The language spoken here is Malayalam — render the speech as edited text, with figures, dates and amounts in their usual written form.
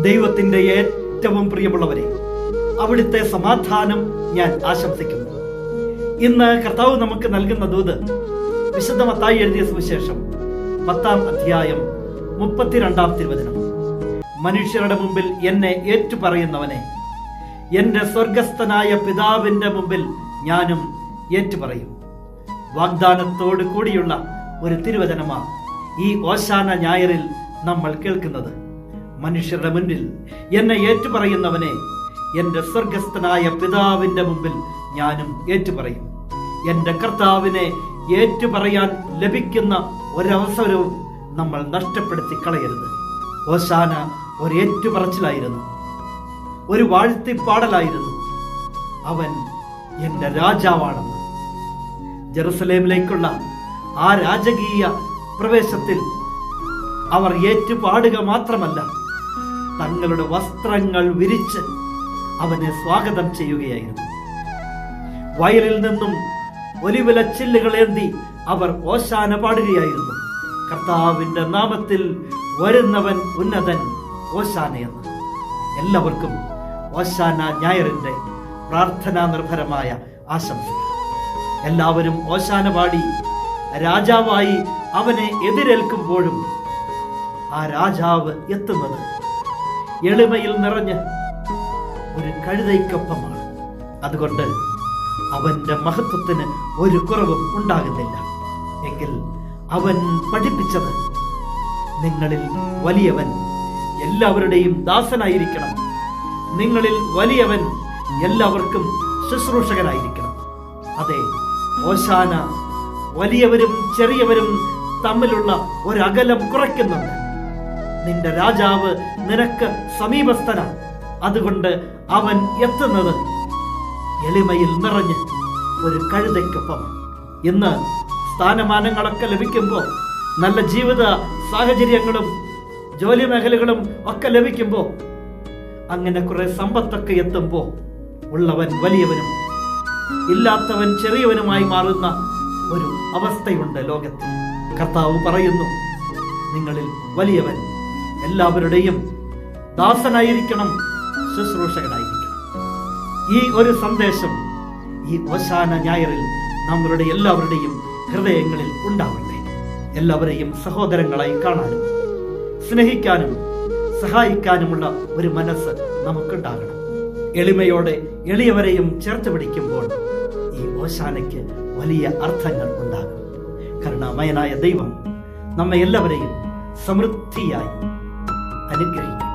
ദൈവത്തിന്റെ ഏറ്റവും പ്രിയമുള്ളവരെ, അവിടുത്തെ സമാധാനം ഞാൻ ആശംസിക്കുന്നു. ഇന്ന് കർത്താവ് നമുക്ക് നൽകുന്ന ദൂത് വിശുദ്ധ മത്തായി എഴുതിയ സുവിശേഷം 10-ാം അധ്യായം 32-ാം തിരുവചനം. മനുഷ്യരുടെ മുമ്പിൽ എന്നെ ഏറ്റുപറയുന്നവനെ എന്റെ സ്വർഗസ്ഥനായ പിതാവിന്റെ മുമ്പിൽ ഞാനും ഏറ്റുപറയും. വാഗ്ദാനത്തോട് കൂടിയുള്ള ഒരു തിരുവചനമാണ് ഈ ഓശാന ഞായറിൽ നമ്മൾ കേൾക്കുന്നത്. മനുഷ്യരുടെ മുന്നിൽ എന്നെ ഏറ്റുപറയുന്നവനെ എന്റെ സ്വർഗസ്ഥനായ പിതാവിന്റെ മുമ്പിൽ ഞാനും ഏറ്റുപറയും. എന്റെ കർത്താവിനെ ഏറ്റുപറയാൻ ലഭിക്കുന്ന ഒരവസരവും നമ്മൾ നഷ്ടപ്പെടുത്തി കളയരുത്. ഓശാന ഒരു ഏറ്റുപറച്ചിലായിരുന്നു, ഒരു വാഴ്ത്തിപ്പാടലായിരുന്നു. അവൻ എന്റെ രാജാവാണെന്ന്. ജെറുസലേമിലേക്കുള്ള ആ രാജകീയ പ്രവേശത്തിൽ അവർ ഏറ്റുപാടുക മാത്രമല്ല, തങ്ങളുടെ വസ്ത്രങ്ങൾ വിരിച്ച് അവനെ സ്വാഗതം ചെയ്യുകയായിരുന്നു. വയലിൽ നിന്നും ഒലിവില ചില്ലുകളേന്തി അവർ ഓശാന പാടുകയായിരുന്നു. കർത്താവിന്റെ നാമത്തിൽ വരുന്നവൻ ഉന്നതൻ, ഓശാനയെന്ന്. എല്ലാവർക്കും ഓശാന ഞായറിന്റെ പ്രാർത്ഥനാ നിർഭരമായ ആശംസകൾ. എല്ലാവരും ഓശാന പാടി രാജാവായി അവനെ എതിരേൽക്കുമ്പോഴും ആ രാജാവ് എത്തുന്നത് എളിമയിൽ നിറഞ്ഞ് ഒരു കഴുതയ്ക്കൊപ്പമാണ്. അതുകൊണ്ട് അവന്റെ മഹത്വത്തിന് ഒരു കുറവും ഉണ്ടാകുന്നില്ല. എങ്കിൽ അവൻ പഠിപ്പിച്ചത്, നിങ്ങളിൽ വലിയവൻ എല്ലാവരുടെയും ദാസനായിരിക്കണം, നിങ്ങളിൽ വലിയവൻ എല്ലാവർക്കും ശുശ്രൂഷകനായിരിക്കണം. അതെ, ഓശാന വലിയവരും ചെറിയവരും തമ്മിലുള്ള ഒരകലം കുറയ്ക്കുന്നുണ്ട്. നിന്റെ രാജാവ് നിനക്ക് സമീപസ്ഥനാണ്. അതുകൊണ്ട് അവൻ എത്തുന്നത് എളിമയിൽ നിറഞ്ഞ് ഒരു കഴുതയ്ക്കൊപ്പം. ഇന്ന് സ്ഥാനമാനങ്ങളൊക്കെ ലഭിക്കുമ്പോൾ, നല്ല ജീവിത സാഹചര്യങ്ങളും ജോലി മേഖലകളും ഒക്കെ ലഭിക്കുമ്പോൾ, അങ്ങനെ കുറെ സമ്പത്തൊക്കെ എത്തുമ്പോൾ ഉള്ളവൻ വലിയവനും ഇല്ലാത്തവൻ ചെറിയവനുമായി മാറുന്ന ഒരു അവസ്ഥയുണ്ട് ലോകത്തിൽ. കർത്താവ് പറയുന്നു, നിങ്ങളിൽ വലിയവൻ എല്ലാവരുടെയും ദാസനായിരിക്കണം, ശുശ്രൂഷകനായിരിക്കണം. ഈ ഒരു സന്ദേശം ഈ ഓശാന ഞായറിൽ നമ്മളുടെ എല്ലാവരുടെയും ഹൃദയങ്ങളിൽ ഉണ്ടാവട്ടെ. എല്ലാവരെയും സഹോദരങ്ങളായി കാണാനും സ്നേഹിക്കാനും സഹായിക്കാനുമുള്ള ഒരു മനസ്സ് നമുക്കുണ്ടാകണം. എളിമയോടെ എളിയവരെയും ചേർത്ത് പിടിക്കുമ്പോൾ ഈ ഓശാനയ്ക്ക് വലിയ അർത്ഥങ്ങൾ ഉണ്ടാകും. കരുണാമയനായ ദൈവം നമ്മെ എല്ലാവരെയും സമൃദ്ധിയായി അനുഗ്രഹിക്കും.